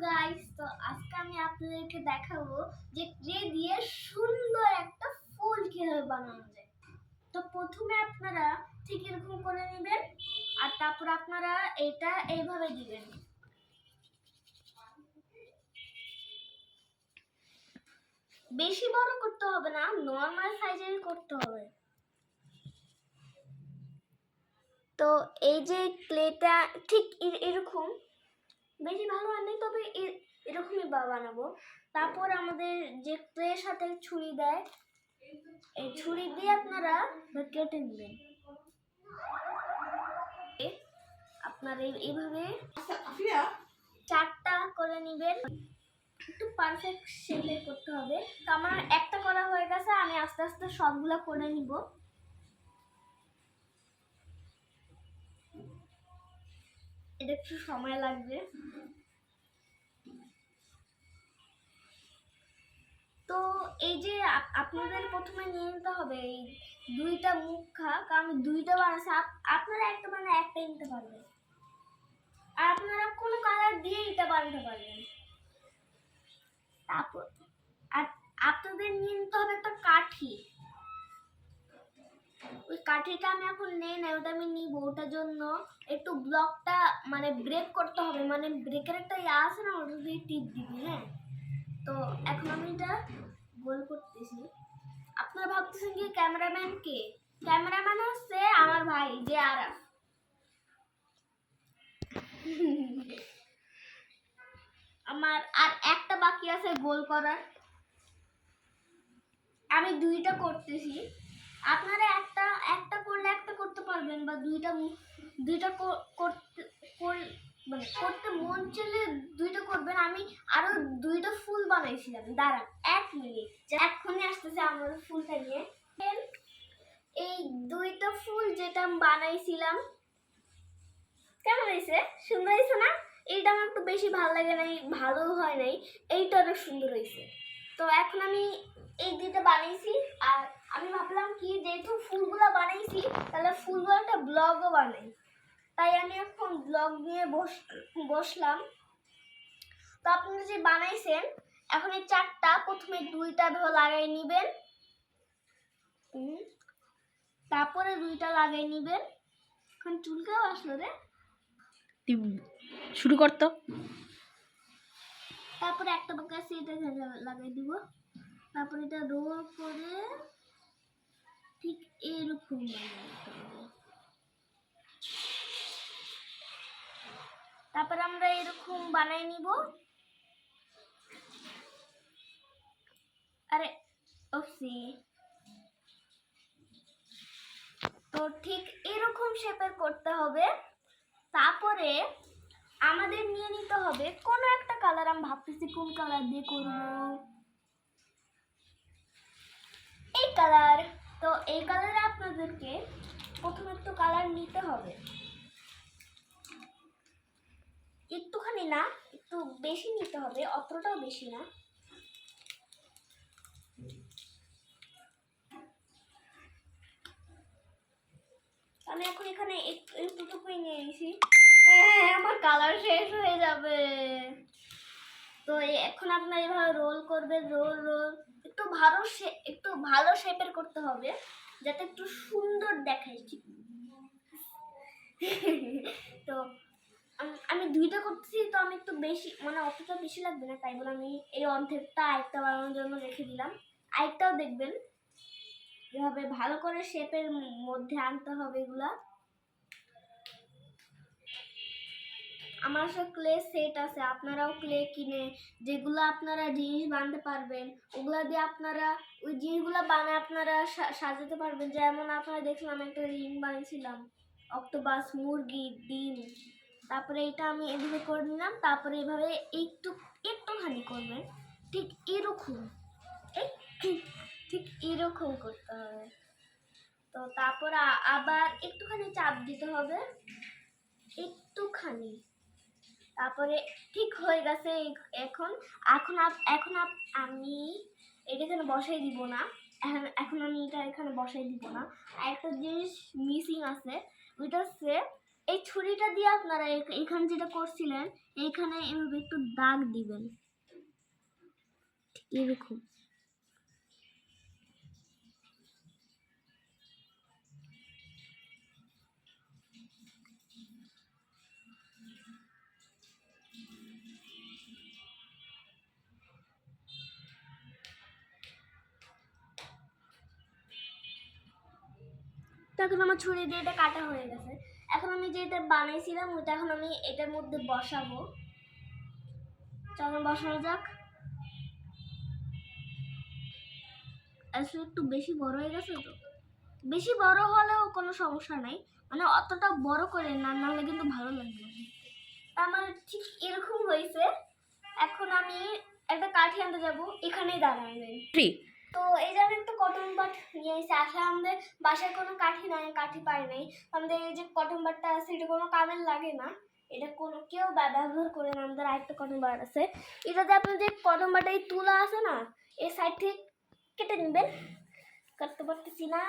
Guys, তো আজকে আমি আপনাদেরকে দেখাবো যে ক্লে দিয়ে সুন্দর একটা ফুল কিভাবে বানানো যায়। তো প্রথমে আপনারা ঠিক এরকম করে নেবেন আর তারপর আপনারা এটা এইভাবে দিবেন। বেশি বড় করতে হবে না, নর্মাল সাইজের করতে হবে। তো এই যে ক্লেটা ঠিক এরকম, বেশি ভালো হয় নাই, তবে এরকমই বানাবো। তারপর আমাদের যে ক্লের সাথে ছুরি দেয়, এই ছুরি দিয়ে আপনারা কেটে নেবেন। আপনারা এইভাবে চারটা করে নেবেন, একটু পারফেক্ট শেপে করতে হবে। তো আমার একটা করা হয়ে গেছে, আমি আস্তে আস্তে সবগুলো করে নিব। এটা একটু সময় লাগবে। তো এই যে আপনাদের প্রথমে নিয়ে নিতে হবে এই দুইটা মুখা, কারণ দুইটা বানাচ্ছে, আপনারা একটা মানে একটা নিতে পারবেন, আর আপনারা কোনো কালার দিয়ে এটা বানাতে পারবেন। তারপর আর আপনাদের নিয়ে নিতে হবে একটা কাঠি। ওই কাঠিটা আমি এখন নেই না, ওটা আমি নিব। ওটার জন্য একটু ব্লকটা মানে ব্রেক করতে হবে, মানে ব্রেকের একটা ইয়ে আছে না, ওটা দিয়ে টিপ দিবি। হ্যাঁ, তো এখন আমি এটা গোল করতেছি। আপনারা ভাবতেছেন কি ক্যামেরাম্যান কে? ক্যামেরাম্যান হচ্ছে আমার ভাই যে আরাফ। আমার আর একটা বাকি আছে গোল করার, আমি দুইটা করতেছি। আপনারা একটা একটা করলে একটা করতে পারবেন, বা দুইটা করতে মানে করতে মন চলে দুইটা করবেন। আমি আরো দুইটা ফুল বানাইছিলাম, দাঁড়ান 1 মিনিট, এক্ষুনি আসতেছে আমার ফুলটা নিয়ে। এই দুইটা ফুল যেটা বানাইছিলাম, কেমন হয়েছে? সুন্দর হয়েছে না? এইটা আমার একটু বেশি ভালো লাগে নাই, ভালো হয় নাই, এইটা অনেক সুন্দর হয়েছে। তো এখন আমি এই দুইটা বানাইছি, আর আমি ভাবলাম কি যেহেতু ফুলগুলো বানাইছি, তাহলে ফুলগুলো একটা ব্লগও বানাই। তাই আমি এখন ব্লগ নিয়ে বসলাম। তো আপনারা যে বানাইছেন, এখন এই চারটা প্রথমে দুইটা লাগাই নিবেন, তারপরে দুইটা লাগাই নিবেন। এখন চুলকাও আসলো রে, শুরু করতো। তারপরে একটা বাকি এটা লাগাই দিব। তারপরে এটা রোল করে ঠিক এরকম বানাতে হবে। তারপরে আমরা এরকম বানাই নিব। আরে ওপসি, তো ঠিক এরকম শেপের করতে হবে। তারপরে আমাদের নিয়ে নিতে হবে কোনো একটা কালার। আমি ভাবতেছি কোন কালার দিয়ে করব, এই কালার। তো এই কালারে আপনাদেরকে প্রথমে একটু কালার নিতে হবে, একটুখানি না, একটু বেশি নিতে হবে, অতটাও বেশি না। আমি এখন এখানে একটুটুকুই নিয়ে নিয়েছি। আমার কালার শেষ হয়ে যাবে। তো এখন আপনার এভাবে রোল করবেন, রোল রোল একটু ভালো শেপের করতে হবে, যাতে একটু সুন্দর দেখায়। তো আমি দুইটা করতেছি, তো আমি একটু বেশি মানে অতটা বেশি লাগবে না, তাই বলে আমি এই অর্ধেকটা আরেকটা বানানোর জন্য রেখে দিলাম। আরেকটাও দেখবেন, এভাবে ভালো করে শেপের মধ্যে আনতে হবে এগুলা। আমার সব ক্লে সেট আছে, আপনারাও ক্লে কিনে যেগুলো আপনারা জিনিস বানাতে পারবেন, ওগুলা দিয়ে আপনারা ওই জিনিসগুলো বানায় আপনারা সাজাতে পারবেন। যেমন আপনারা দেখলাম একটা রিং বানিয়েছিলাম, অক্টোপাস, মুরগি, ডিম। তারপরে এটা আমি এভাবে করে নিলাম, তারপরে এভাবে একটুখানি করবেন, ঠিক এরকম, ঠিক এরকম করতে হবে। তো তারপর আবার একটুখানি চাপ দিতে হবে, একটুখানি। তারপরে ঠিক হয়ে গেছে। এখন এখন এখন আমি এটা এখানে বসাই দিব না, এখন আমি এটা এখানে বসাই দিব না। আর একটা জিনিস মিসিং আছে, ওইটা হচ্ছে এই ছুরিটা দিয়ে আপনারা এখানে যেটা করছিলেন এইখানে এভাবে একটু দাগ দিবেন, এরকম। এখন আমার ছুরি দিয়ে এটা কাটা হয়ে গেছে। এখন আমি যেটা বানাইছিলাম ওটা এখন আমি এটার মধ্যে বসাবো। চলো বসানো যাক। আসলে একটু বেশি বড় হয়ে গেছে তো, বেশি বড় হলেও কোনো সমস্যা নাই, মানে অতটা বড় করে না, নাহলে কিন্তু ভালো লাগবে না। আমার ঠিক এরকম হয়েছে। এখন আমি একটা কাঠি আনতে যাবো, এখানেই দাঁড়াবেন। তো এই যে আমি একটা কটন বাট নিয়ে এসেছি। আসলে আমাদের বাসায় কোনো কাঠি নাই, কাঠি পাই নাই। আমাদের এই যে কটন বাটটা আছে এটা কোনো কামের লাগে না, এটা কোনো কেউ ব্যবহার করে না। আমাদের আরেকটা কটন বাট আছে, এটাতে আপনার যে কটন বাটে এই তুলা আছে না, এই সাইড থেকে কেটে নেবেন। কাটতে পারতেছি না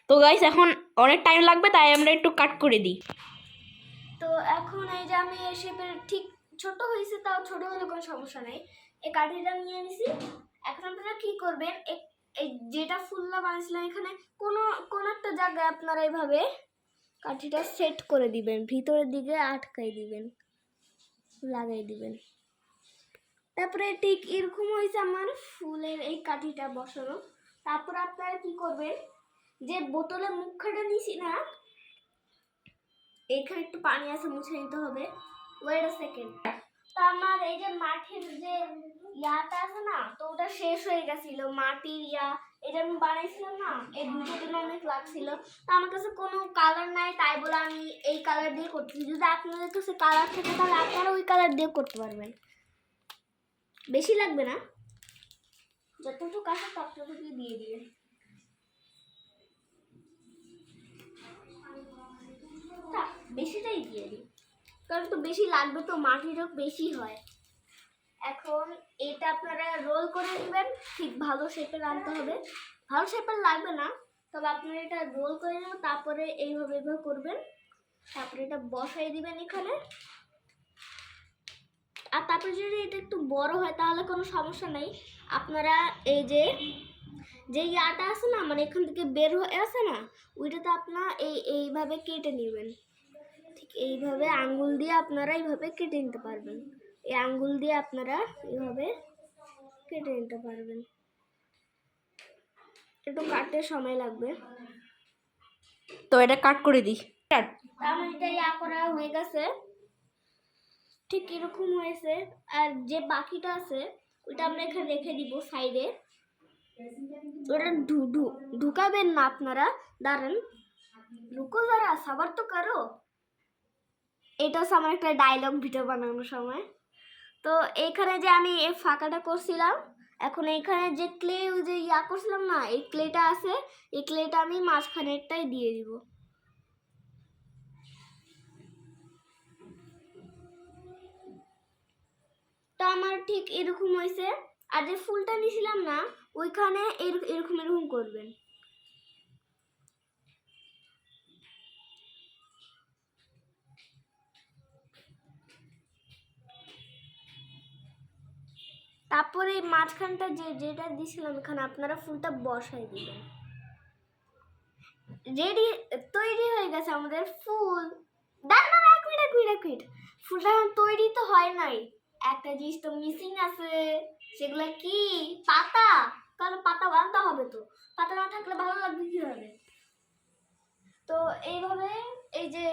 তো গাইস এখন অনেক টাইম লাগবে, তাই আমরা একটু কাট করে দিই। তো এখন এই যে আমি এই শেপের ঠিক ছোট হয়েছে, তাও ছোট হলে কোনো সমস্যা নেই। এই কাঠিটা নিয়ে নিছি। এখন আপনারা কি করবেন, এই যেটা ফুললা বানাইছিলাম এখানে কোনো একটা জায়গায় আপনারা এইভাবে কাঠিটা সেট করে দিবেন, ভিতরের দিকে আটকাই দিবেন, লাগাই দিবেন। তারপরে ঠিক এরকম হয়েছে আমার ফুলের এই কাঠিটা বসানো। তারপর আপনারা কি করবেন, যে বোতলে মুখটা নিছি না, এখানে একটু পানি আছে, মুছে নিতে হবে। Wait a second. তো আমার এই যে মাটির যে ইয়াটা আছে না, তো ওটা শেষ হয়ে গেছিল। মাটির এটা আমি বানাইছিলাম না, এই দুটো দিন অনেক লাগছিল। তো আমার কাছে কোনো কালার নাই, তাই বলে আমি এই কালার দিয়ে করতেছি। যদি আপনাদের কাছে কালার থাকে তাহলে আপনারা ওই কালার দিয়ে করতে পারবেন। বেশি লাগবে না, যতটুকু আছে ততটুকু দিয়ে দিবেন। বেশিটাই দিয়ে দিই, কারণ তো বেশি লাগবে, তো মাটিরও বেশি হয়। এখন এটা আপনারা রোল করে নেবেন, ঠিক ভালো শেপের আনতে হবে। ভালো শেপের লাগবে না, তবে আপনারা এটা রোল করে নেবেন। তারপরে এইভাবে এইভাবে করবেন, তারপরে এটা বসাই দিবেন এখানে। আর তারপরে যদি এটা একটু বড় হয় তাহলে কোনো সমস্যা নেই। আপনারা এই যে ইয়াটা আছে না, মানে এখান থেকে বের হয়ে আছে না, ওইটাতে আপনারা এইভাবে কেটে নেবেন। ঠিক এইভাবে আঙ্গুল দিয়ে আপনারা এইভাবে কেটে নিতে পারবেন। এই আঙ্গুল দিয়ে আপনারা এইভাবে কেটে নিতে পারবেন। একটু কাটতে সময় লাগবে, তো এটা কাট করে দিই। আমার এটা করা হয়ে গেছে, ঠিক এরকম হয়েছে। আর যে বাকিটা আছে ওইটা আমরা এখানে রেখে দিব সাইডে। ওটা ঢুকাবেন না আপনারা, দাঁড়ান, রুকো যারা, সাবার তো করো। এটা হচ্ছে আমার একটা ডায়লগ ভিডিও বানানোর সময়। তো এইখানে যে আমি এই ফাঁকাটা করছিলাম, এখন এইখানে যে ক্লে যে করছিলাম না, এই ক্লেটা আছে, এই ক্লেটা আমি মাঝখানেরটাই দিয়ে দিব। তো আমার ঠিক এরকম হয়েছে। আর যে ফুলটা নিয়েছিলাম না, ওইখানে এরকম এরকম করবেন। তারপরে এই মাঝখানটা যেটা দিয়েছিলাম এখানে আপনারা ফুলটা বসাই দিবেন। তৈরি হয়ে গেছে আমাদের ফুল। দাঁড়ান, এক মিনিট, ফুলটা এখন তৈরি তো হয় নাই, একটা জিনিস তো মিসিং আছে। সেগুলো কি? পাতা। তাহলে পাতা বানাতে হবে, তো পাতা না থাকলে ভালো লাগবে কিভাবে? তো এইভাবে এই যে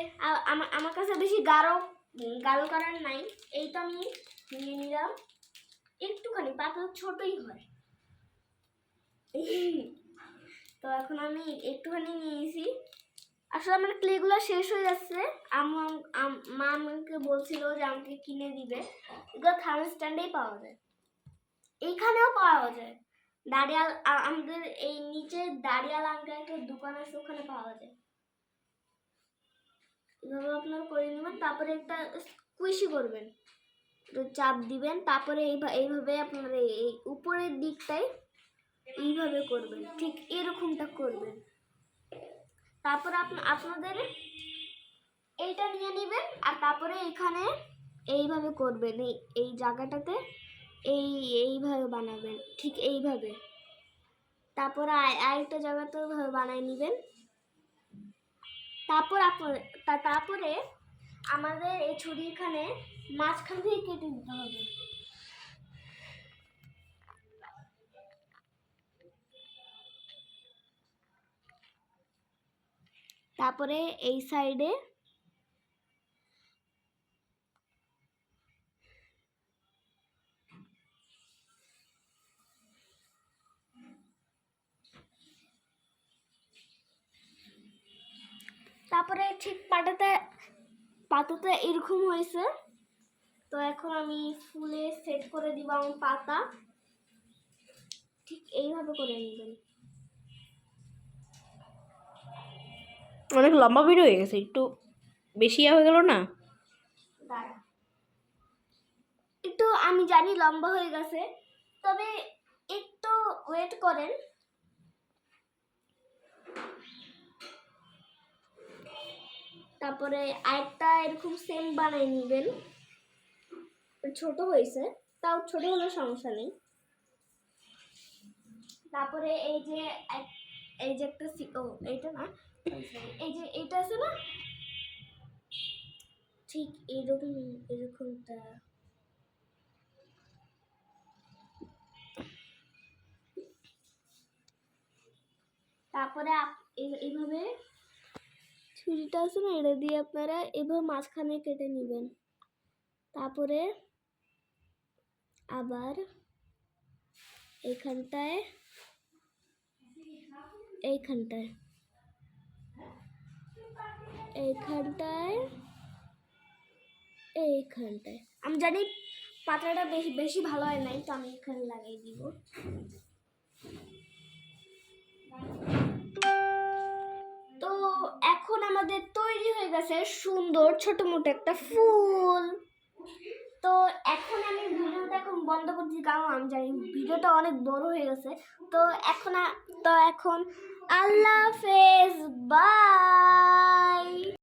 আমার কাছে বেশি গাঢ় কালার নাই, এই তো আমি নিয়ে নিলাম একটুখানি, পাতা ছোটই হয়। তো এখন আমি একটুখানি নিয়েছি। আসলে আমার ক্লেগুলো শেষ হয়ে যাচ্ছে। মা আমাকে বলছিল যে আমাকে কিনে দিবে। এগুলো থার্মোস্ট্যান্ডেই স্ট্যান্ডেই পাওয়া যায়, এইখানেও পাওয়া যায়। দাঁড়িয়াল আমাদের এই নিচে দাঁড়িয়াল আঙ্কেল একটা দোকান আছে, ওখানে পাওয়া যায়। এভাবে আপনারা করে নেবেন, তারপরে একটা স্কুইশি করবেন, চাপ দিবেন, তারপরে এইভাবে আপনারা এই উপরের দিকটায় এইভাবে করবেন, ঠিক এরকমটা করবেন। তারপর আপনাদের এইটা নিয়ে নেবেন আর তারপরে এখানে এইভাবে করবেন, এই জায়গাটাতে এইভাবে বানাবেন, ঠিক এইভাবে। তারপরে আরেকটা জায়গাতে বানিয়ে নেবেন। তারপরে আমাদের এই ছুরিখানে মাঝখান থেকে কেটে দিতে হবে। তারপরে এই সাইডে তারপরে ঠিক পাতাটা এরকম হয়েছে। তো এখন আমি ফুলে সেট করে দিব আমার পাতা, ঠিক এইভাবে করে নেবেন। অনেক লম্বা ভিডিও হয়ে গেছে, একটু বেশি হয়ে গেল না? দাঁড়া, একটু আমি জানি লম্বা হয়ে গেছে, তবে একটু ওয়েট করেন। তারপরে আরেকটা এরকম সেম বানিয়ে নেবেন। ছোট হয়েছে, তাও ছোট হলে সমস্যা নেই। তারপরে এই যে একটা এইটা না, এই যে এইটা আছে না, ঠিক এরকমটা। তারপরে এইভাবে ছুরিটা আছে না, এটা দিয়ে আপনারা এভাবে মাঝখানে কেটে নেবেন। তারপরে আবার এইখানটায় এইখানটায় আমি জানি পাতাটা বেশি ভালো হয় নাই, তো আমি এখানে লাগিয়ে দিব। তো এখন আমাদের তৈরি হয়ে গেছে সুন্দর ছোট মোটো একটা ফুল। তো এখন আমি ভিডিওটা বন্ধ করছি, কারণ আমি জানি ভিডিওটা অনেক বড় হয়ে গেছে। তো এখন আল্লাহ হাফেজ, বাই।